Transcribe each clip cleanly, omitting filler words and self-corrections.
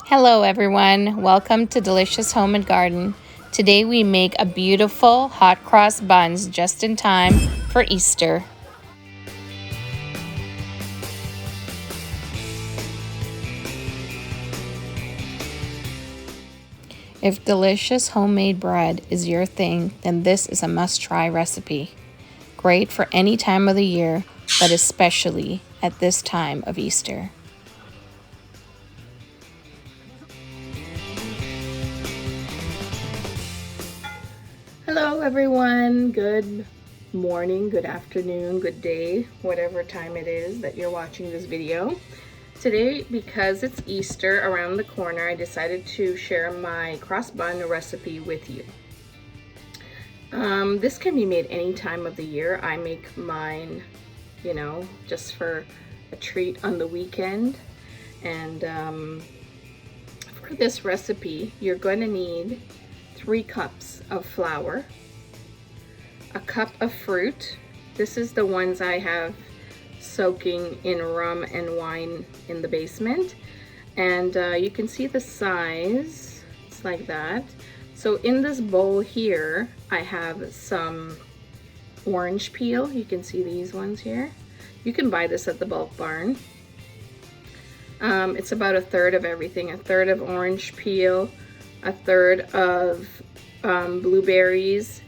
Hello everyone, welcome to Delicious Home and Garden. Today we make a beautiful hot cross buns just in time for Easter. If delicious homemade bread is your thing, then this is a must-try recipe. Great for any time of the year, but especially at this time of Easter. Hello everyone, good morning, good afternoon, good day, whatever time it is that you're watching this video. Today, because it's Easter around the corner, I decided to share my cross bun recipe with you. This can be made any time of the year. I make mine, just for a treat on the weekend. And for this recipe, you're going to need 3 cups of flour, a cup of fruit. This is the ones I have soaking in rum and wine in the basement, and you can see the size. It's like that. So in this bowl here I have some orange peel. You can see these ones here. You can buy this at the bulk barn. It's about 1/3 of everything. 1/3 of orange peel, 1/3 of blueberries,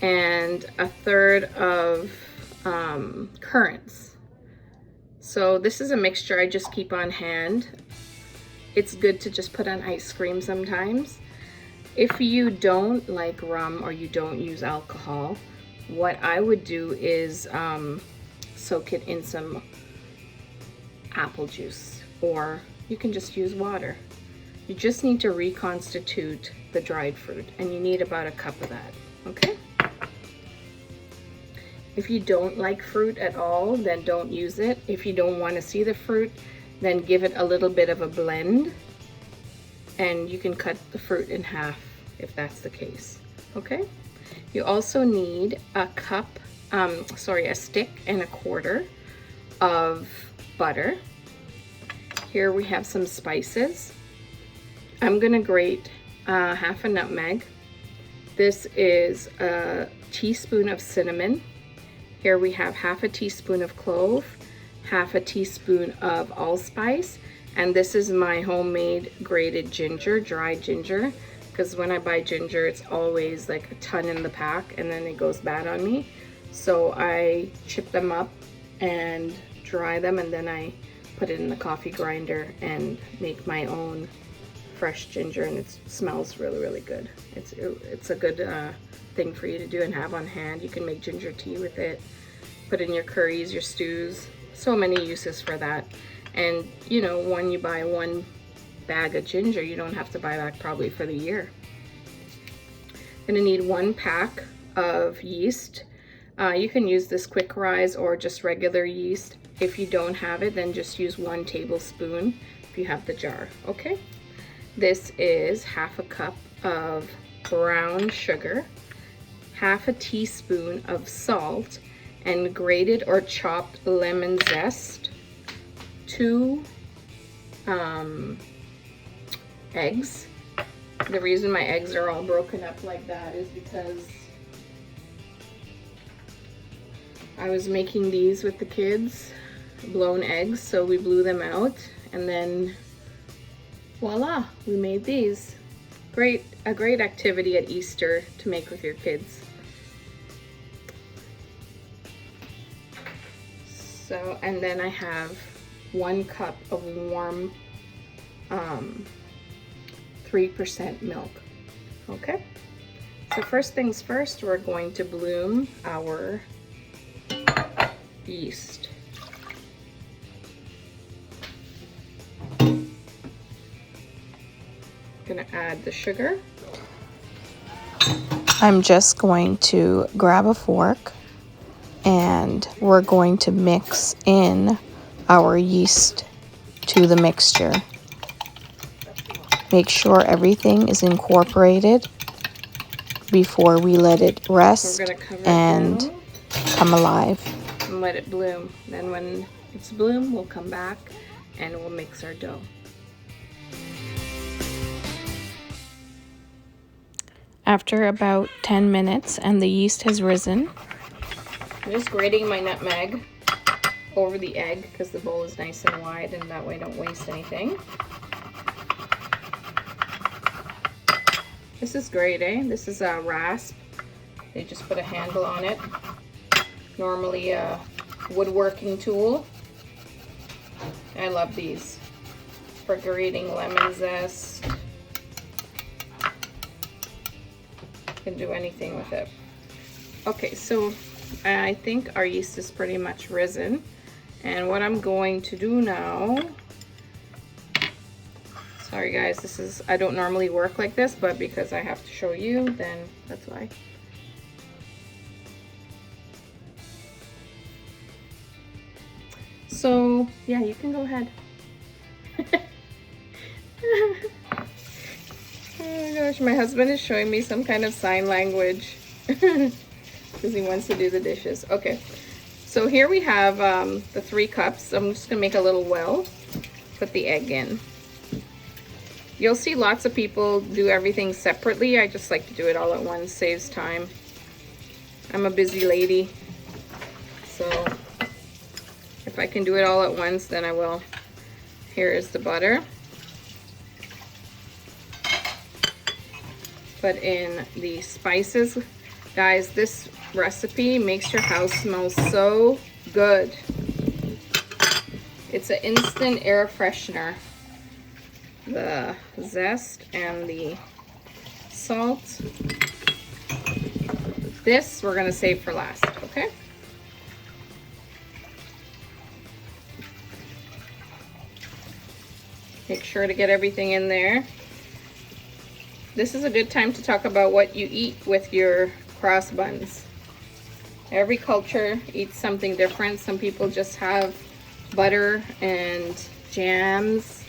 and 1/3 of currants. So this is a mixture I just keep on hand. It's good to just put on ice cream sometimes. If you don't like rum or you don't use alcohol, what I would do is soak it in some apple juice, or you can just use water. You just need to reconstitute the dried fruit, and you need about 1 cup of that, okay? If you don't like fruit at all, then don't use it. If you don't want to see the fruit, then give it a little bit of a blend, and you can cut the fruit in half if that's the case, okay? You also need a stick and 1/4 of butter. Here we have some spices. I'm gonna grate half a nutmeg. This is a teaspoon of cinnamon. Here we have half a teaspoon of clove, half a teaspoon of allspice, and this is my homemade grated ginger, dried ginger, because when I buy ginger, it's always like a ton in the pack and then it goes bad on me. So I chip them up and dry them, and then I put it in the coffee grinder and make my own fresh ginger, and it smells really, really good. It's a good thing for you to do and have on hand. You can make ginger tea with it, put in your curries, your stews, so many uses for that. And when you buy 1 bag of ginger, you don't have to buy that probably for the year. I'm gonna need 1 pack of yeast. You can use this quick rise or just regular yeast. If you don't have it, then just use 1 tablespoon if you have the jar, okay? This is half a cup of brown sugar, half a teaspoon of salt, and grated or chopped lemon zest, 2 eggs. The reason my eggs are all broken up like that is because I was making these with the kids, blown eggs, so we blew them out, and then voila, we made these. A great activity at Easter to make with your kids. So, and then I have 1 cup of warm 3% milk, okay? So first things first, we're going to bloom our yeast. Gonna add the sugar. I'm just going to grab a fork, and we're going to mix in our yeast to the mixture. Make sure everything is incorporated before we let it rest and come alive. And let it bloom. Then when it's bloom, we'll come back and we'll mix our dough. after about 10 minutes and the yeast has risen. I'm just grating my nutmeg over the egg because the bowl is nice and wide and that way I don't waste anything. This is great, eh? This is a rasp. They just put a handle on it. Normally a woodworking tool. I love these for grating lemon zest. You can do anything with it. Okay, so I think our yeast is pretty much risen. And what I'm going to do now, sorry guys, this is, I don't normally work like this, but because I have to show you, then that's why. So yeah, you can go ahead. Oh my gosh, my husband is showing me some kind of sign language because he wants to do the dishes. Okay, so here we have the 3 cups. I'm just gonna make a little well, put the egg in. You'll see lots of people do everything separately. I just like to do it all at once, saves time. I'm a busy lady, so if I can do it all at once, then I will. Here is the butter. Put in the spices. Guys, this recipe makes your house smell so good. It's an instant air freshener. The zest and the salt. This we're gonna save for last, okay? Make sure to get everything in there. This is a good time to talk about what you eat with your cross buns. Every culture eats something different. Some people just have butter and jams.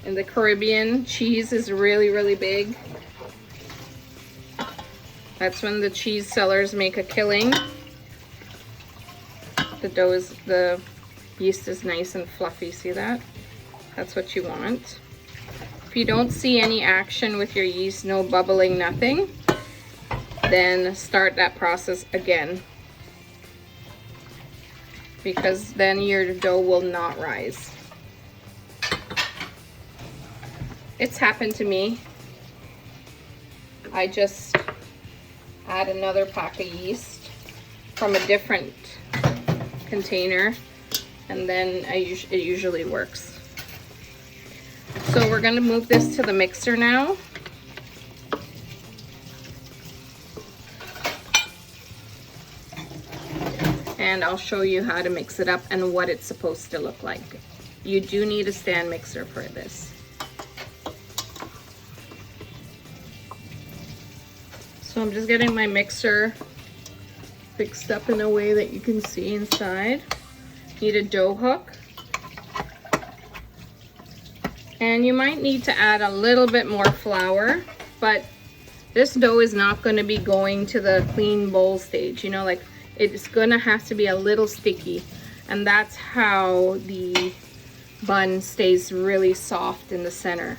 In the Caribbean, cheese is really, really big. That's when the cheese sellers make a killing. The yeast is nice and fluffy, see that? That's what you want. If you don't see any action with your yeast, no bubbling, nothing, then start that process again. Because then your dough will not rise. It's happened to me. I just add another pack of yeast from a different container, and then it usually works. So we're going to move this to the mixer now. And I'll show you how to mix it up and what it's supposed to look like. You do need a stand mixer for this. So I'm just getting my mixer fixed up in a way that you can see inside. Need a dough hook. And you might need to add a little bit more flour, but this dough is not going to be going to the clean bowl stage. You know, like it's going to have to be a little sticky. And that's how the bun stays really soft in the center.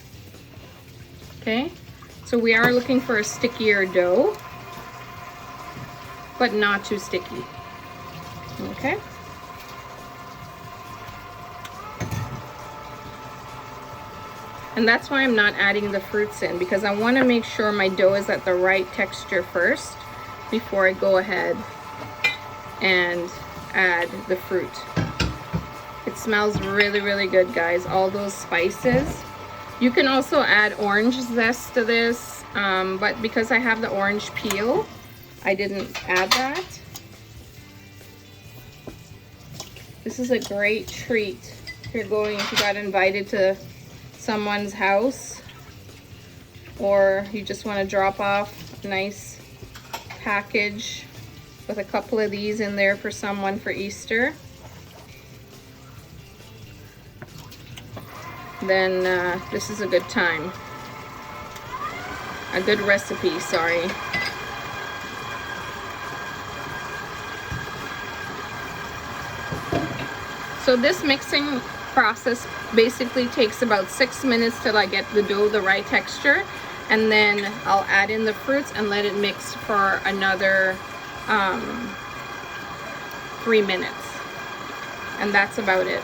Okay, so we are looking for a stickier dough, but not too sticky. Okay. And that's why I'm not adding the fruits in, because I want to make sure my dough is at the right texture first before I go ahead and add the fruit. It smells really, really good, guys. All those spices. You can also add orange zest to this, but because I have the orange peel, I didn't add that. This is a great treat if you got invited to someone's house, or you just want to drop off a nice package with a couple of these in there for someone for Easter. Then this is a good time. A good recipe, sorry. So this mixing process basically takes about 6 minutes till I get the dough the right texture, And then I'll add in the fruits and let it mix for another 3 minutes. And that's about it.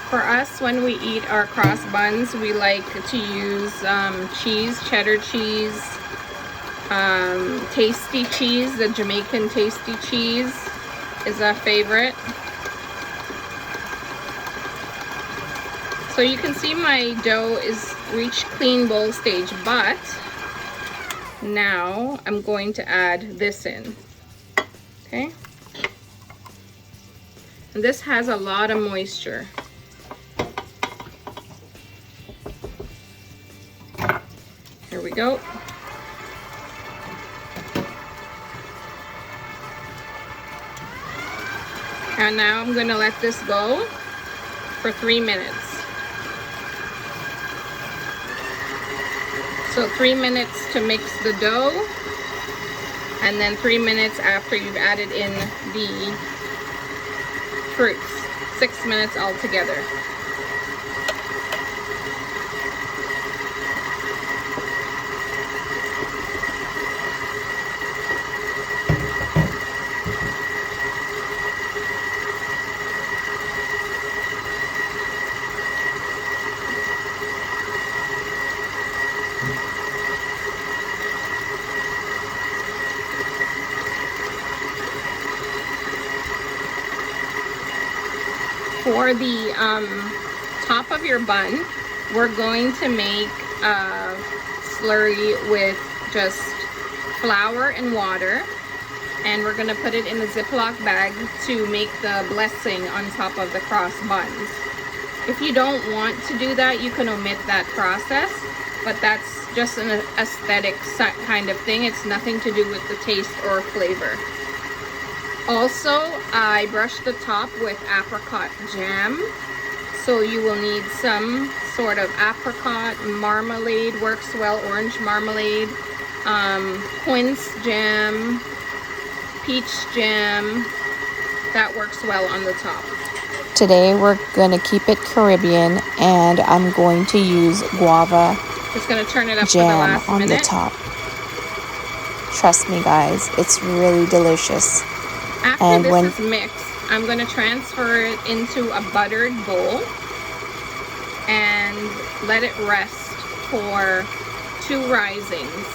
For us, when we eat our cross buns, we like to use cheese, cheddar cheese, tasty cheese. The Jamaican tasty cheese is a favorite. So you can see my dough is reached clean bowl stage, but now I'm going to add this in, okay? And this has a lot of moisture. Here we go. And now I'm going to let this go for 3 minutes. So 3 minutes to mix the dough, and then 3 minutes after you've added in the fruits. 6 minutes altogether. For the top of your bun, we're going to make a slurry with just flour and water, and we're going to put it in a Ziploc bag to make the blessing on top of the cross buns. If you don't want to do that, you can omit that process, but that's just an aesthetic kind of thing. It's nothing to do with the taste or flavor. Also, I brushed the top with apricot jam, so you will need some sort of apricot marmalade, works well, orange marmalade, quince jam, peach jam, that works well on the top. Today we're gonna keep it Caribbean, and I'm going to use guava Just gonna turn it up jam for the last on minute. the top. Trust me guys, it's really delicious. After And this is mixed, I'm going to transfer it into a buttered bowl and let it rest for 2 risings.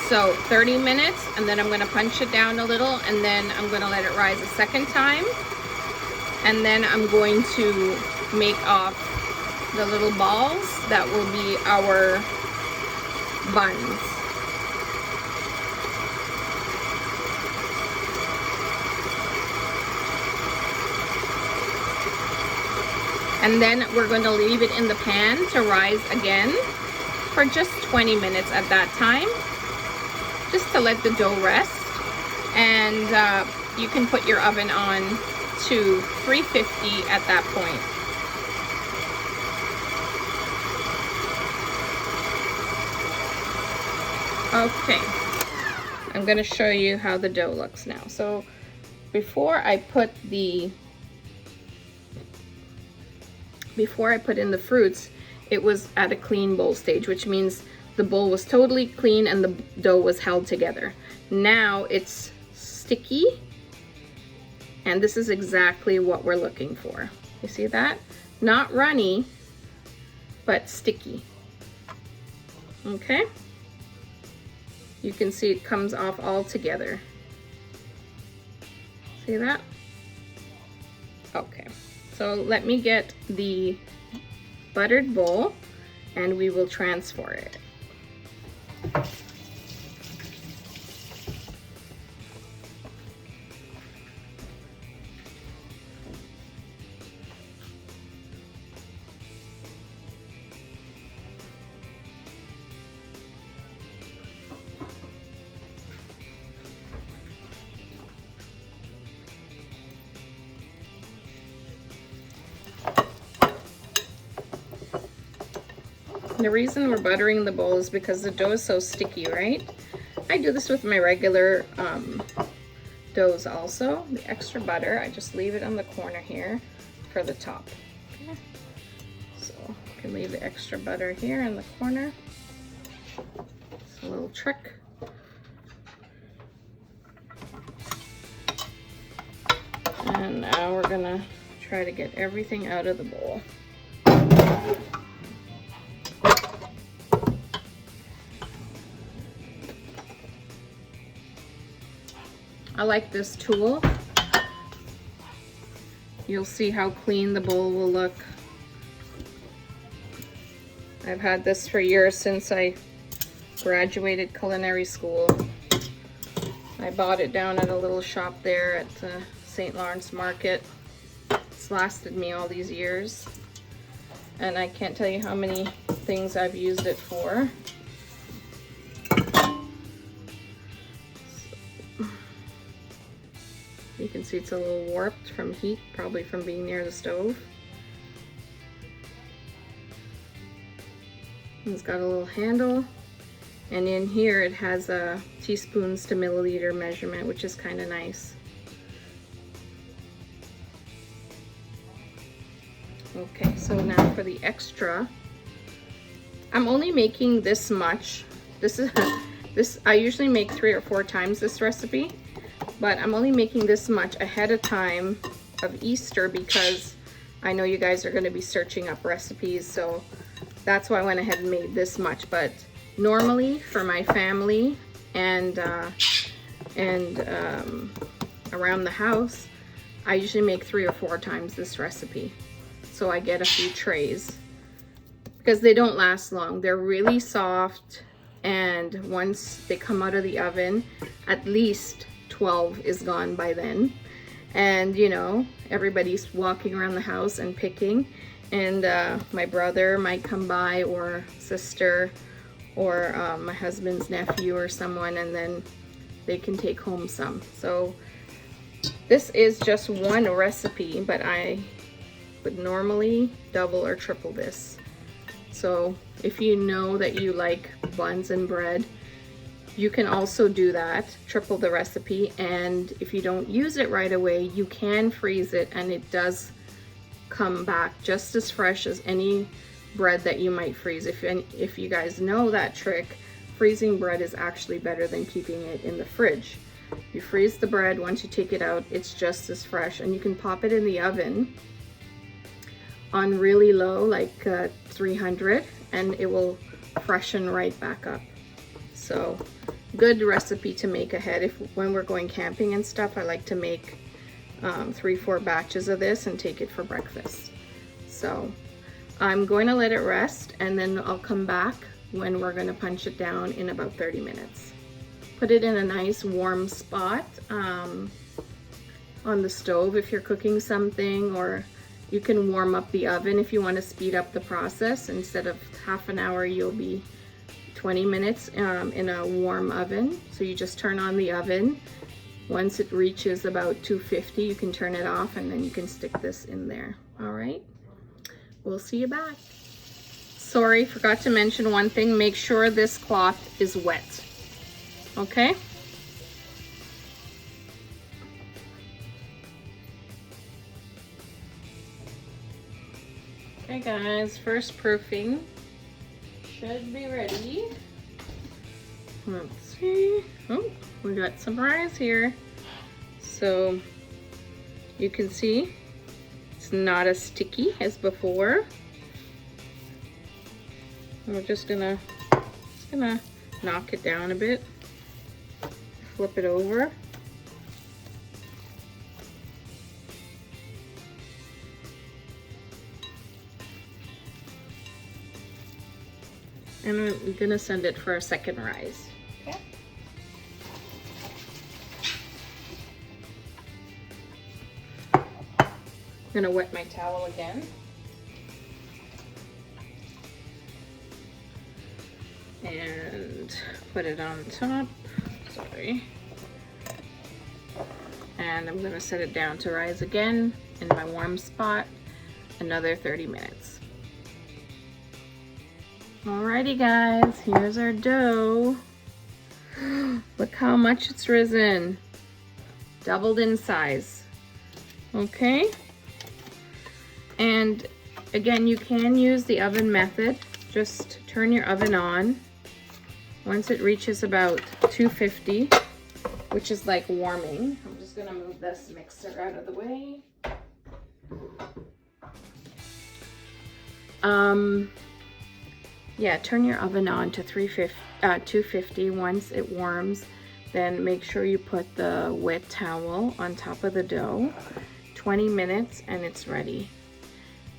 So 30 minutes, and then I'm going to punch it down a little, and then I'm going to let it rise a second time. And then I'm going to make off the little balls that will be our buns. And then we're going to leave it in the pan to rise again for just 20 minutes at that time, just to let the dough rest. And you can put your oven on to 350 at that point. Okay, I'm going to show you how the dough looks now. So before I put in the fruits, it was at a clean bowl stage, which means the bowl was totally clean and the dough was held together. Now it's sticky, and this is exactly what we're looking for. You see that? Not runny, but sticky. Okay? You can see it comes off all together. See that? Okay. So let me get the buttered bowl and we will transfer it. The reason we're buttering the bowl is because the dough is so sticky, right? I do this with my regular doughs also. The extra butter, I just leave it on the corner here for the top. Okay. So you can leave the extra butter here in the corner. It's a little trick. And now we're gonna try to get everything out of the bowl. I like this tool. You'll see how clean the bowl will look. I've had this for years since I graduated culinary school. I bought it down at a little shop there at St. Lawrence Market. It's lasted me all these years. And I can't tell you how many things I've used it for. You can see it's a little warped from heat, probably from being near the stove. And it's got a little handle, and in here it has a teaspoons to milliliter measurement, which is kind of nice. Okay, so now for the extra. I'm only making this much. This I usually make 3 or 4 times this recipe. But I'm only making this much ahead of time of Easter because I know you guys are going to be searching up recipes, so that's why I went ahead and made this much. But normally for my family and around the house, I usually make 3 or 4 times this recipe. So I get a few trays because they don't last long. They're really soft, and once they come out of the oven, at least 12 is gone by then. And you know, everybody's walking around the house and picking, and my brother might come by, or sister, or my husband's nephew or someone, and then they can take home some. So this is just one recipe, but I would normally double or triple this. So if you know that you like buns and bread, you can also do that, triple the recipe, and if you don't use it right away, you can freeze it, and it does come back just as fresh as any bread that you might freeze. If you guys know that trick, freezing bread is actually better than keeping it in the fridge. You freeze the bread, once you take it out, it's just as fresh, and you can pop it in the oven on really low, like 300, and it will freshen right back up. So good recipe to make ahead. When we're going camping and stuff, I like to make 3-4 batches of this and take it for breakfast. So I'm going to let it rest, and then I'll come back when we're going to punch it down in about 30 minutes. Put it in a nice warm spot on the stove if you're cooking something, or you can warm up the oven if you want to speed up the process. Instead of half an hour, you'll be 20 minutes in a warm oven. So you just turn on the oven. Once it reaches about 250, you can turn it off, and then you can stick this in there. All right, we'll see you back. Sorry, forgot to mention one thing. Make sure this cloth is wet. Okay? Okay guys, first proofing should be ready. Let's see. Oh, we got some rise here. So you can see it's not as sticky as before. We're just gonna knock it down a bit. Flip it over. And I'm gonna send it for a second rise. Okay. I'm gonna wet my towel again. And put it on top. Sorry. And I'm gonna set it down to rise again in my warm spot, another 30 minutes. Alrighty guys, here's our dough. Look how much it's risen. doubled in size. Okay, and again, you can use the oven method. Just turn your oven on. Once it reaches about 250, which is like warming, I'm just gonna move this mixer out of the way. Yeah, turn your oven on to 250. Once it warms, then make sure you put the wet towel on top of the dough. 20 minutes and it's ready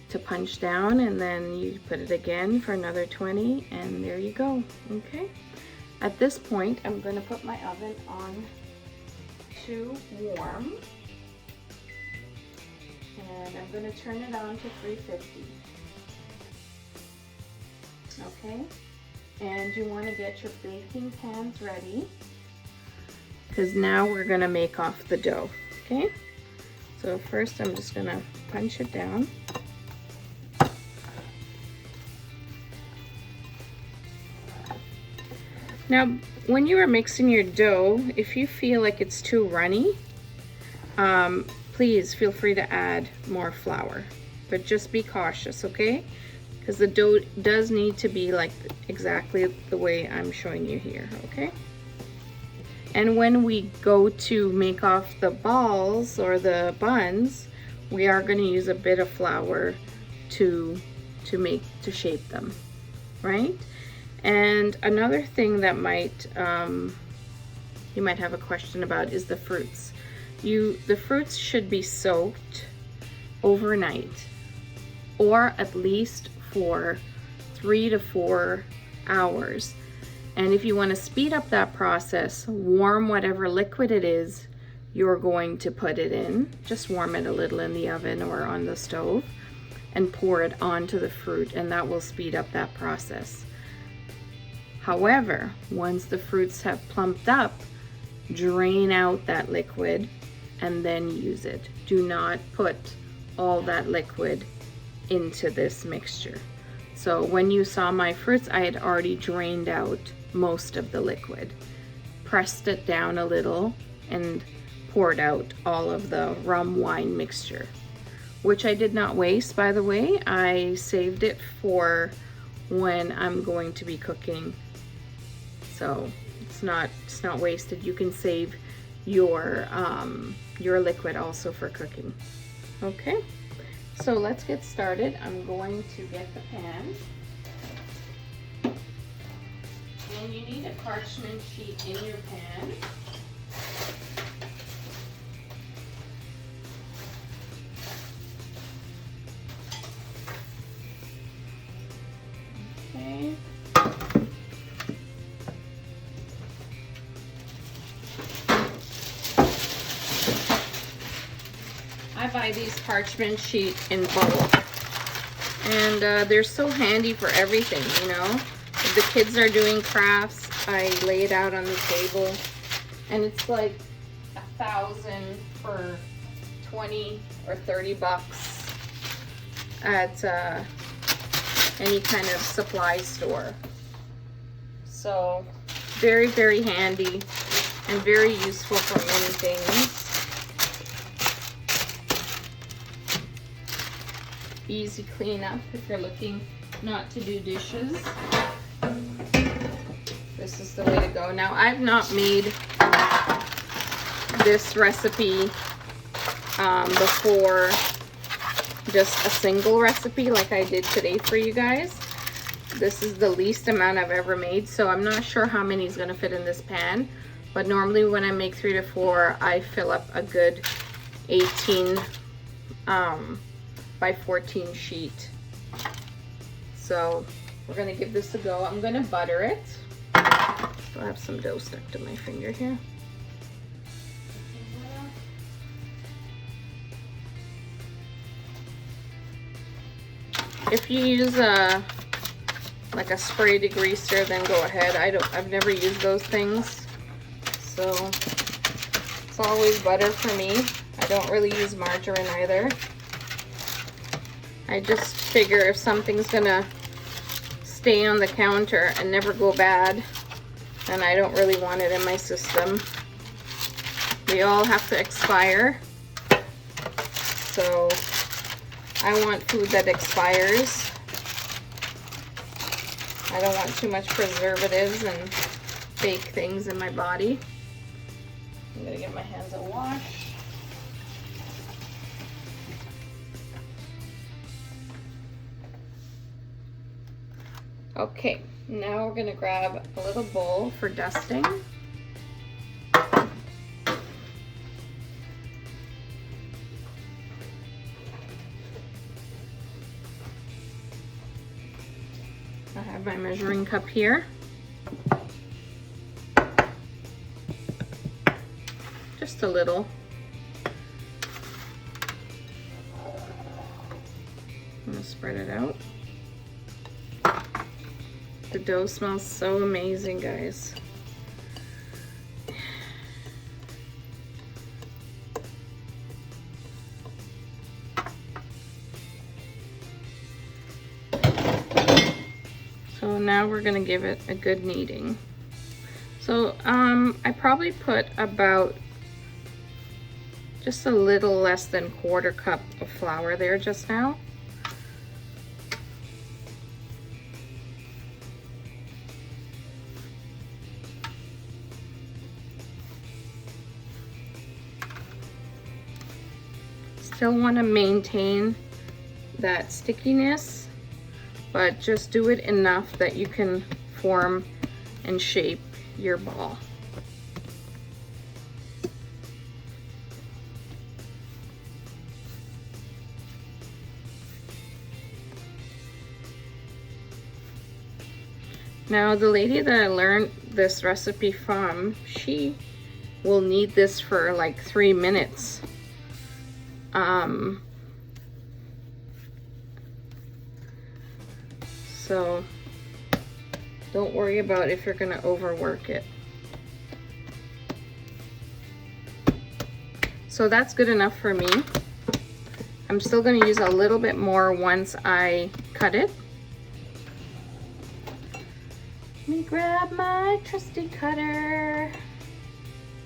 to punch down, and then you put it again for another 20, and there you go. Okay, at this point I'm going to put my oven on to warm, and I'm going to turn it on to 350. Okay, and you want to get your baking pans ready, because now we're going to make off the dough. Okay, so first I'm just going to punch it down. Now, when you are mixing your dough, if you feel like it's too runny, please feel free to add more flour, but just be cautious, okay? Because the dough does need to be like exactly the way I'm showing you here, okay? And when we go to make off the balls or the buns, we are going to use a bit of flour to shape them, right? And another thing that might you might have a question about is the fruits. The fruits should be soaked overnight, or at least for 3 to 4 hours. And if you want to speed up that process, warm whatever liquid it is you're going to put it in. Just warm it a little in the oven or on the stove and pour it onto the fruit, and that will speed up that process. However, once the fruits have plumped up, drain out that liquid and then use it. Do not put all that liquid into this mixture. So when you saw my fruits, I had already drained out most of the liquid, pressed it down a little, and poured out all of the rum wine mixture, which I did not waste, by the way. I saved it for when I'm going to be cooking. So it's not wasted. You can save your liquid also for cooking. Okay, so let's get started. I'm going to get the pan, and you need a parchment sheet in your pan. Okay. I buy these parchment sheets in bulk, and they're so handy for everything, you know. If the kids are doing crafts, I lay it out on the table, and it's like 1,000 for 20 or 30 bucks at any kind of supply store. So very, very handy and very useful for many things. Easy cleanup if you're looking not to do dishes. This is the way to go. Now, I've not made this recipe before, just a single recipe like I did today for you guys. This is the least amount I've ever made, so I'm not sure how many is going to fit in this pan, but normally when I make 3 to 4, I fill up a good 18 by 14 sheet. So we're gonna give this a go. I'm gonna butter it. Still have some dough stuck to my finger here. If you use like a spray degreaser, then go ahead. I've never used those things, so it's always butter for me. I don't really use margarine either. I just figure if something's gonna stay on the counter and never go bad, then I don't really want it in my system. They all have to expire. So I want food that expires. I don't want too much preservatives and fake things in my body. I'm gonna give my hands a wash. Okay, now we're gonna grab a little bowl for dusting. I have my measuring cup here. Just a little. I'm gonna spread it out. The dough smells so amazing, guys. So now we're gonna give it a good kneading. So I probably put about just a little less than 1/4 cup of flour there just now. Still want to maintain that stickiness, but just do it enough that you can form and shape your ball. Now the lady that I learned this recipe from, she will knead this for like 3 minutes. So don't worry about if you're gonna overwork it. So that's good enough for me. I'm still gonna use a little bit more once I cut it. Let me grab my trusty cutter,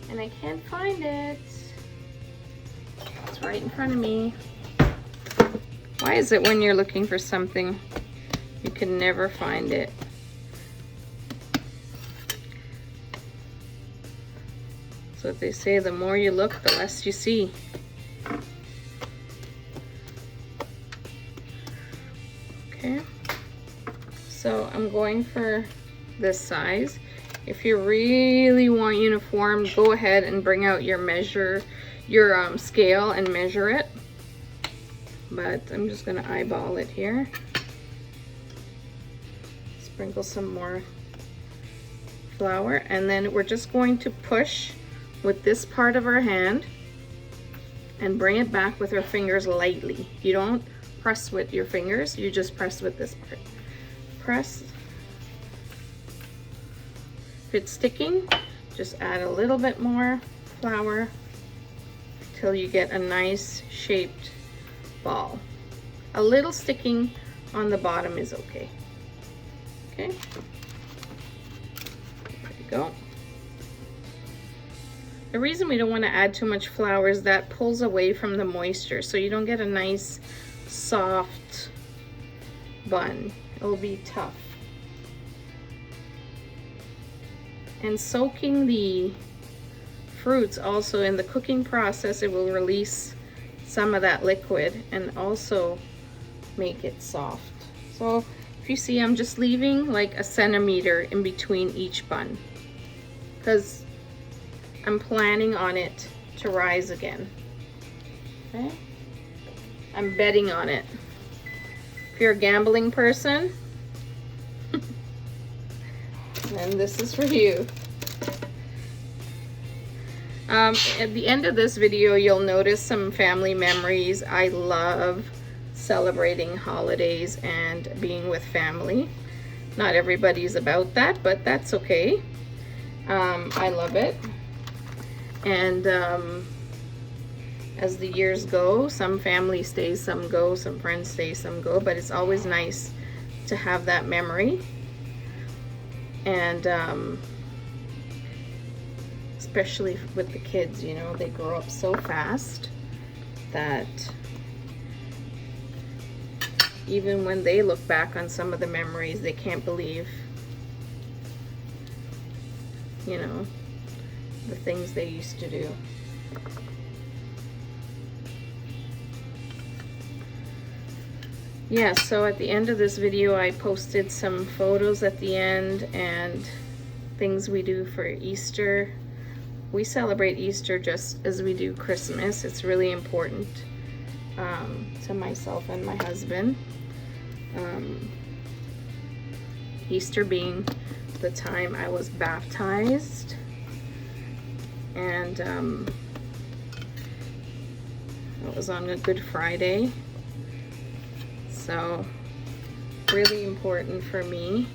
and I can't find it. It's right in front of me. Why is it when you're looking for something, you can never find it? So what they say, the more you look, the less you see. Okay, so I'm going for this size. If you really want uniform, go ahead and bring out your scale and measure it. But I'm just gonna eyeball it here. Sprinkle some more flour, and then we're just going to push with this part of our hand and bring it back with our fingers lightly. You don't press with your fingers, you just press with this part. Press. If it's sticking, just add a little bit more flour till you get a nice shaped ball. A little sticking on the bottom is okay. Okay, there you go. The reason we don't want to add too much flour is that pulls away from the moisture, so you don't get a nice soft bun. It will be tough. And soaking the fruits also in the cooking process, it will release some of that liquid and also make it soft. So if you see, I'm just leaving like a centimeter in between each bun because I'm planning on it to rise again. Okay, I'm betting on it. If you're a gambling person, then this is for you. At the end of this video, you'll notice some family memories. I love celebrating holidays and being with family. Not everybody's about that, but that's okay. I love it. And as the years go, some family stays, some go, some friends stay, some go, but it's always nice to have that memory. And especially with the kids, you know, they grow up so fast that even when they look back on some of the memories, they can't believe, you know, the things they used to do. Yeah, so at the end of this video, I posted some photos at the end and things we do for Easter. We celebrate Easter just as we do Christmas. It's really important to myself and my husband. Easter being the time I was baptized, and it was on a Good Friday. So really important for me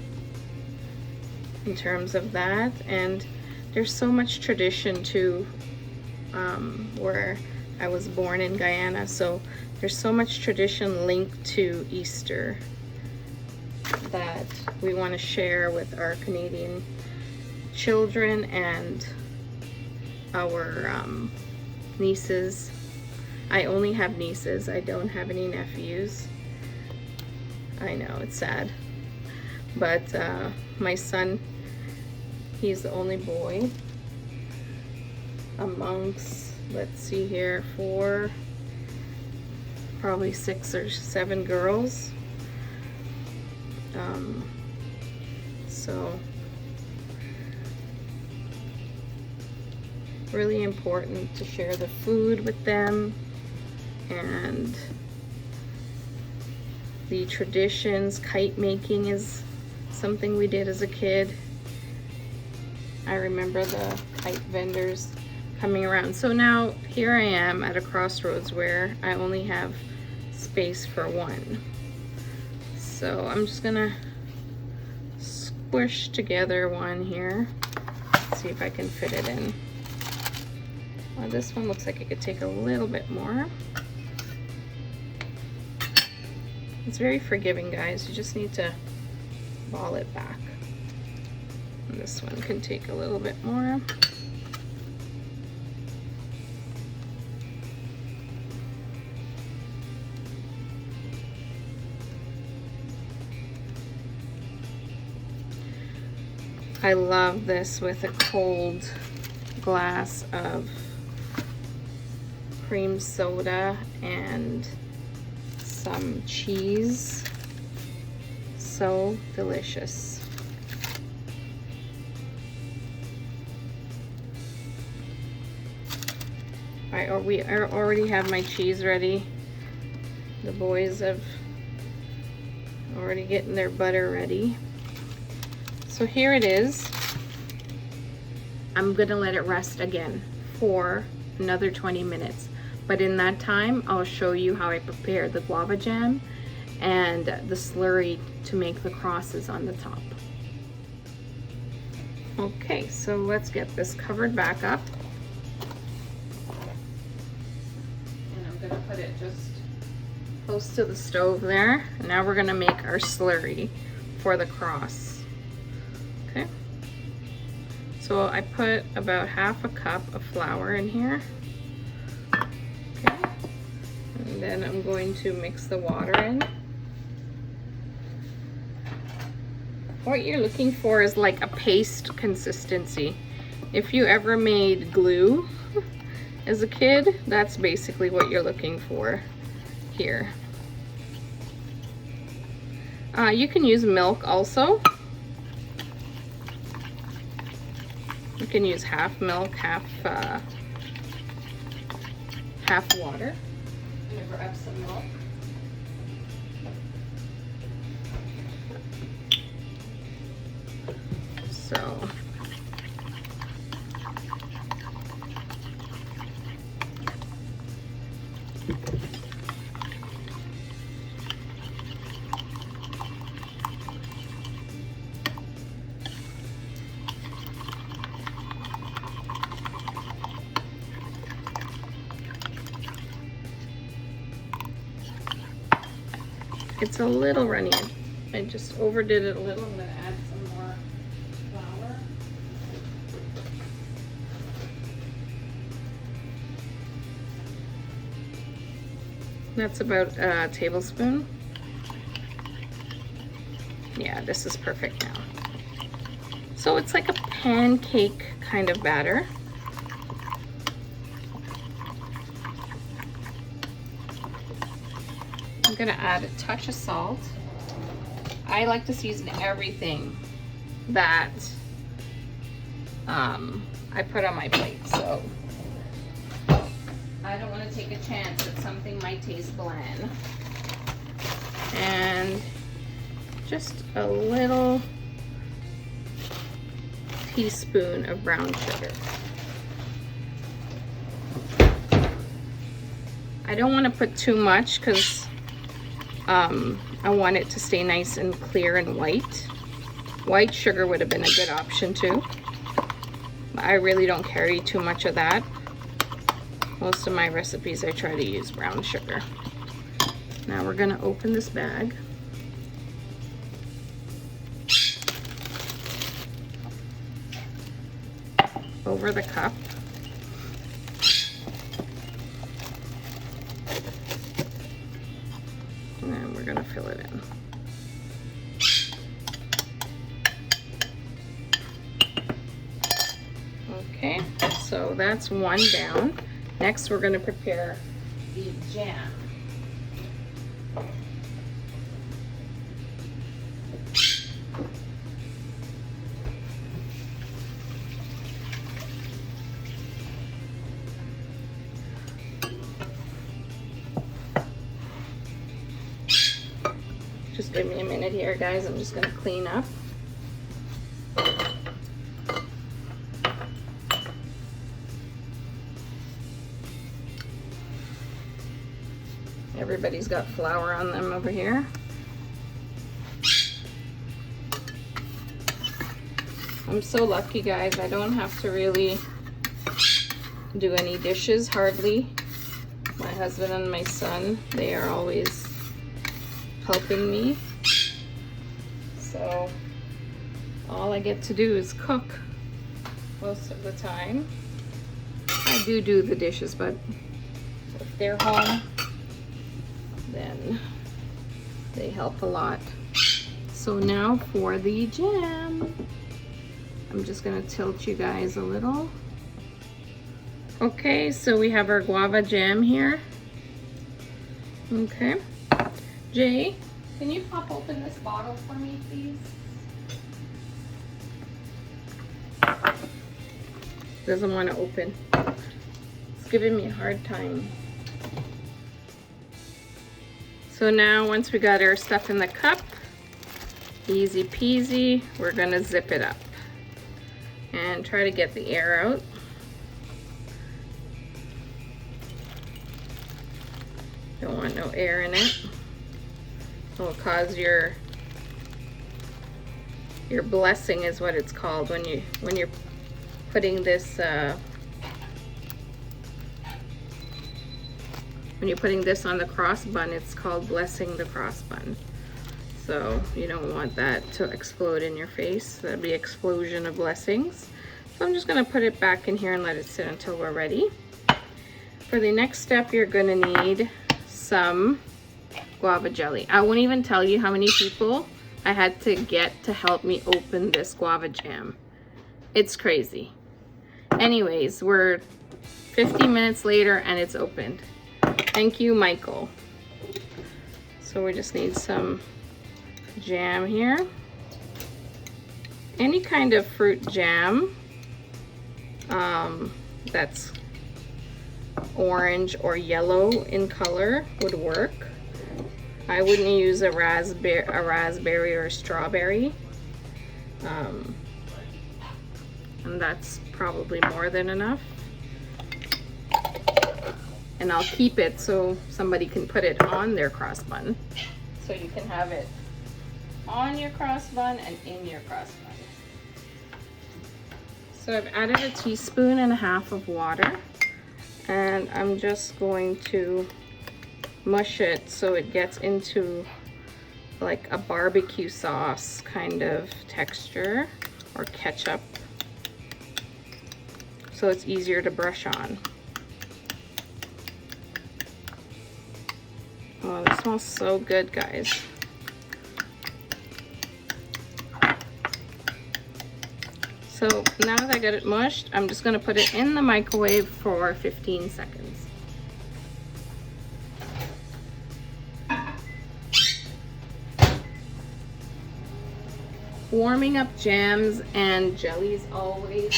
in terms of that. And there's so much tradition too, where I was born in Guyana, so there's so much tradition linked to Easter that we want to share with our Canadian children and our nieces. I only have nieces, I don't have any nephews. I know, it's sad. But my son, he's the only boy amongst, let's see here, 4, probably 6 or 7 girls. So really important to share the food with them and the traditions. Kite making is something we did as a kid. I remember the kite vendors coming around. So now here I am at a crossroads where I only have space for one. So I'm just gonna squish together one here. See if I can fit it in. Well, this one looks like it could take a little bit more. It's very forgiving, guys. You just need to ball it back. And this one can take a little bit more. I love this with a cold glass of cream soda and some cheese. So delicious. We already have my cheese ready. The boys have already getting their butter ready. So here it is. I'm gonna let it rest again for another 20 minutes. But in that time, I'll show you how I prepare the guava jam and the slurry to make the crosses on the top. Okay, so let's get this covered back up. And I'm gonna put it just close to the stove there. And now we're gonna make our slurry for the cross. Okay, so I put about half a cup of flour in here. Okay, and then I'm going to mix the water in. What you're looking for is like a paste consistency. If you ever made glue as a kid, that's basically what you're looking for here. You can use milk also. You can use half milk, half water. I'm gonna grab some milk. So it's a little runny. I just overdid it a little. I'm gonna add some more flour. That's about a tablespoon. Yeah, this is perfect now. So it's like a pancake kind of batter. I'm gonna add a touch of salt. I like to season everything that I put on my plate, so I don't want to take a chance that something might taste bland. And just a little teaspoon of brown sugar. I don't want to put too much because I want it to stay nice and clear and white. White sugar would have been a good option too. But I really don't carry too much of that. Most of my recipes I try to use brown sugar. Now we're gonna open this bag. Over the cup. And then we're gonna fill it in. Okay, so that's one down. Next we're gonna prepare the jam. Just give me a minute here, guys. I'm just gonna clean up. Everybody's got flour on them over here. I'm so lucky, guys. I don't have to really do any dishes, hardly. My husband and my son, they are always helping me. So all I get to do is cook most of the time. I do the dishes, but if they're home, then they help a lot. So now for the jam. I'm just gonna tilt you guys a little. Okay, so we have our guava jam here. Okay. Jay, can you pop open this bottle for me, please? Doesn't want to open. It's giving me a hard time. So now once we got our stuff in the cup, easy peasy, we're gonna zip it up and try to get the air out. Don't want no air in it. It'll cause your blessing is what it's called when you're putting this when you're putting this on the cross bun. It's called blessing the cross bun. So you don't want that to explode in your face. That'd be explosion of blessings. So I'm just gonna put it back in here and let it sit until we're ready. For the next step, you're gonna need some guava jelly. I won't even tell you how many people I had to get to help me open this guava jam. It's crazy. Anyways, we're 50 minutes later and it's opened. Thank you, Michael. So we just need some jam here. Any kind of fruit jam that's orange or yellow in color would work. I wouldn't use a raspberry or a strawberry. And that's probably more than enough. And I'll keep it so somebody can put it on their cross bun. So you can have it on your cross bun and in your cross bun. So I've added 1.5 teaspoons of water. And I'm just going to mush it so it gets into like a barbecue sauce kind of texture, or ketchup, so it's easier to brush on. smells so good, guys. So now that I got it mushed, I'm just gonna put it in the microwave for 15 seconds. Warming up jams and jellies always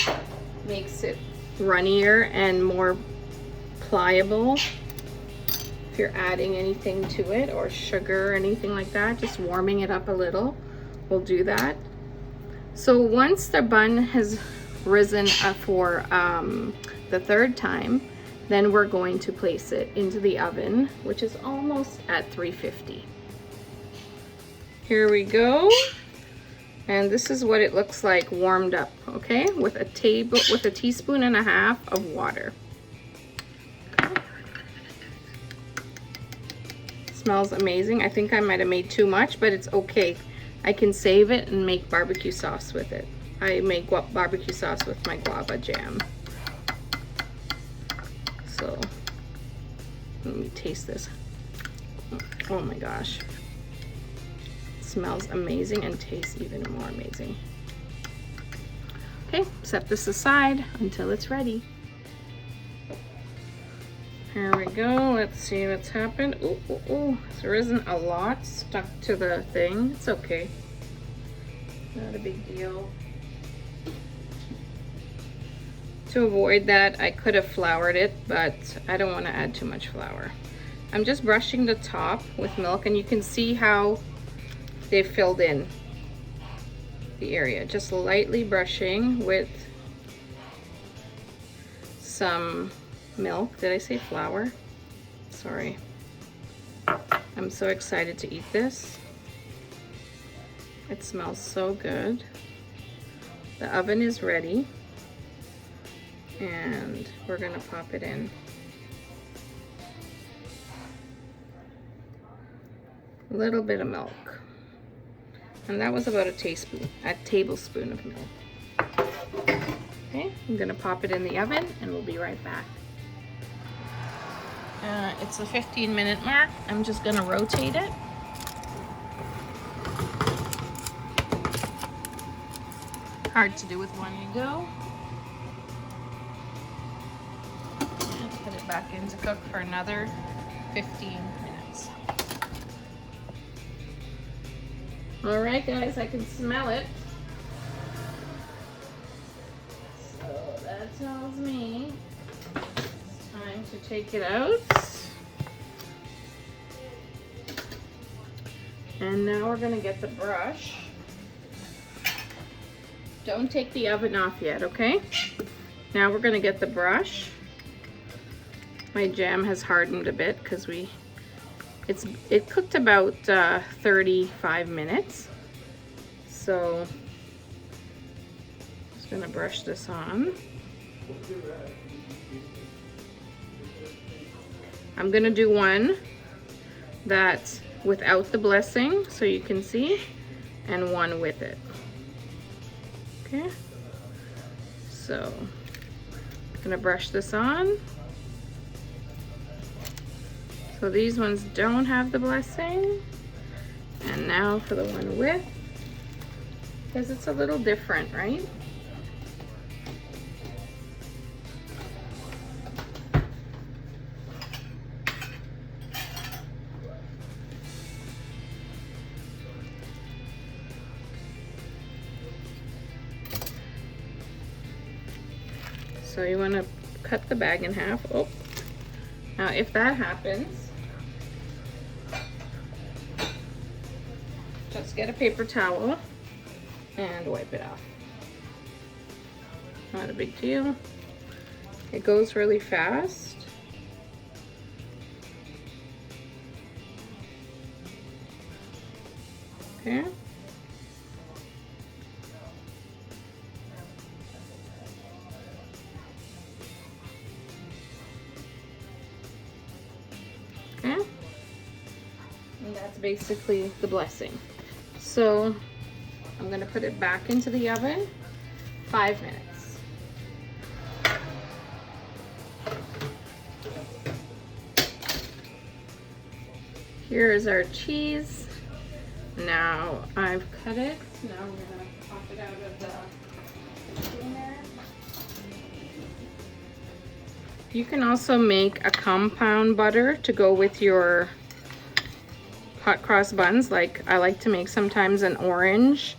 makes it runnier and more pliable. If you're adding anything to it or sugar or anything like that, just warming it up a little will do that. So once the bun has risen for the third time, then we're going to place it into the oven, which is almost at 350. Here we go. And this is what it looks like warmed up, okay? With a teaspoon and a half of water. Okay. Smells amazing. I think I might have made too much, but it's okay. I can save it and make barbecue sauce with it. I make barbecue sauce with my guava jam. So, let me taste this. Oh my gosh. It smells amazing and tastes even more amazing. Okay, set this aside until it's ready. Here we go. Let's see what's happened. Ooh. There isn't a lot stuck to the thing. It's okay. Not a big deal. To avoid that, I could have floured it, but I don't want to add too much flour. I'm just brushing the top with milk, and you can see how they filled in the area. Just lightly brushing with some milk. Did I say flour? Sorry. I'm so excited to eat this. It smells so good. The oven is ready, and we're gonna pop it in. A little bit of milk, and that was about a tablespoon of milk. Okay, I'm gonna pop it in the oven, and we'll be right back. It's a 15-minute mark. I'm just gonna rotate it. Hard to do with one go. And put it back in to cook for another 15 minutes. All right, guys, I can smell it. So that tells me it's time to take it out. And now we're gonna get the brush. Don't take the oven off yet, okay? Now we're gonna get the brush. My jam has hardened a bit because it cooked about 35 minutes. So just gonna brush this on. I'm gonna do one that's without the blessing so you can see, and one with it. Okay, so I'm gonna brush this on. So these ones don't have the blessing. And now for the one with, because it's a little different, right? So you want to cut the bag in half. Oh, now if that happens, just get a paper towel and wipe it off. Not a big deal. It goes really fast. Okay. And that's basically the blessing. So I'm going to put it back into the oven, 5 minutes. Here is our cheese. Now I've cut it. Now we're gonna pop it out of the container. You can also make a compound butter to go with your hot cross buns. Like I like to make sometimes an orange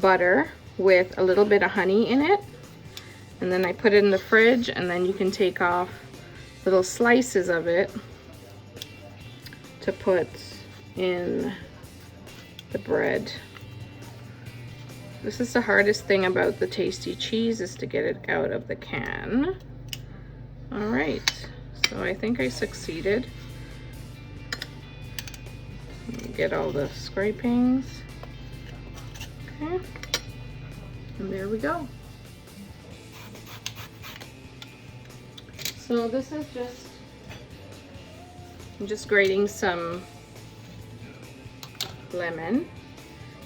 butter with a little bit of honey in it. And then I put it in the fridge, and then you can take off little slices of it to put in the bread. This is the hardest thing about the tasty cheese, is to get it out of the can. All right, so I think I succeeded. Get all the scrapings. Okay, and there we go. So this is I'm just grating some lemon.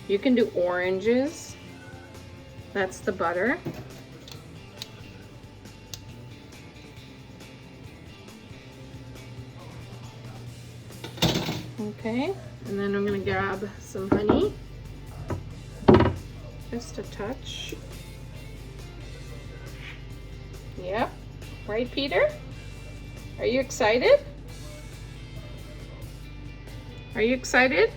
You can do oranges. That's the butter. Okay, and then I'm gonna grab some honey. Just a touch. Yep. Right, Peter? Are you excited? Are you excited?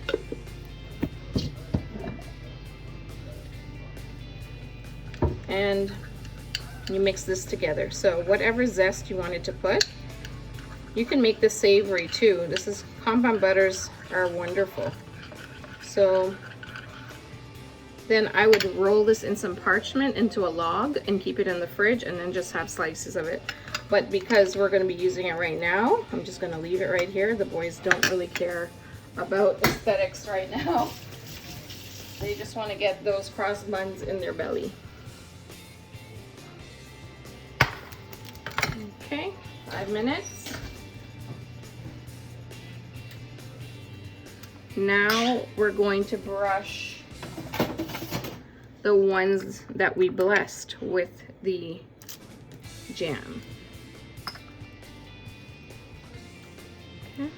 And you mix this together. So whatever zest you wanted to put, you can make this savory too. Compound butters are wonderful. So then I would roll this in some parchment into a log and keep it in the fridge, and then just have slices of it. But because we're going to be using it right now, I'm just going to leave it right here. The boys don't really care about aesthetics right now. They just want to get those cross buns in their belly. Okay, 5 minutes. Now we're going to brush the ones that we blessed with the jam. Okay.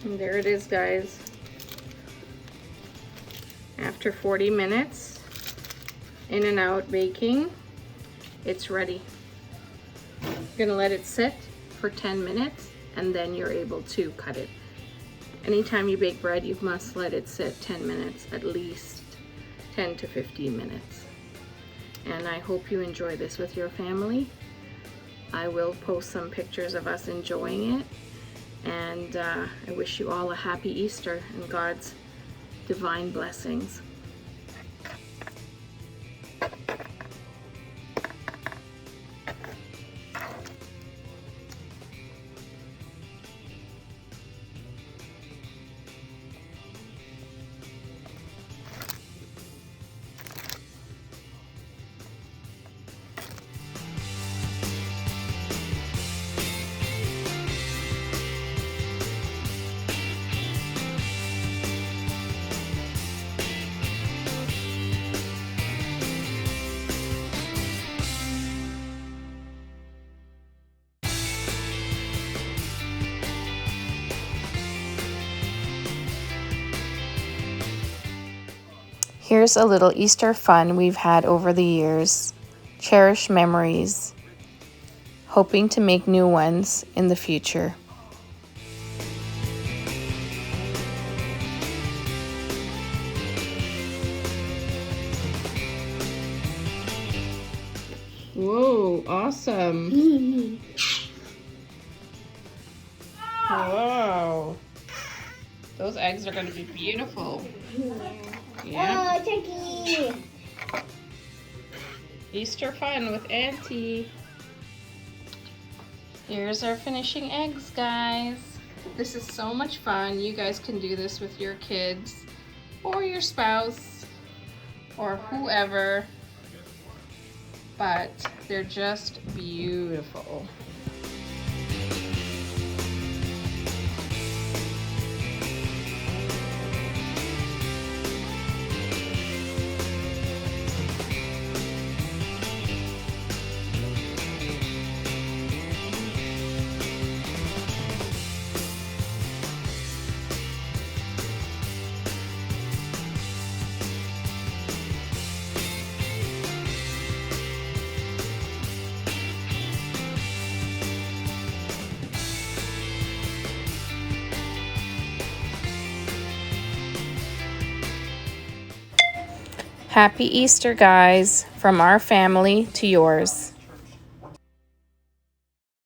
And there it is, guys. After 40 minutes in and out baking, it's ready. You're gonna let it sit for 10 minutes and then you're able to cut it. Anytime you bake bread, you must let it sit 10 minutes, at least 10 to 15 minutes. And I hope you enjoy this with your family. I will post some pictures of us enjoying it. And I wish you all a happy Easter and God's divine blessings. Here's a little Easter fun we've had over the years. Cherish memories. Hoping to make new ones in the future. Whoa, awesome. Wow. Those eggs are going to be beautiful. Yeah. Oh, turkey! Easter fun with Auntie. Here's our finishing eggs, guys. This is so much fun. You guys can do this with your kids or your spouse or whoever. but they're just beautiful. Happy Easter, guys, from our family to yours.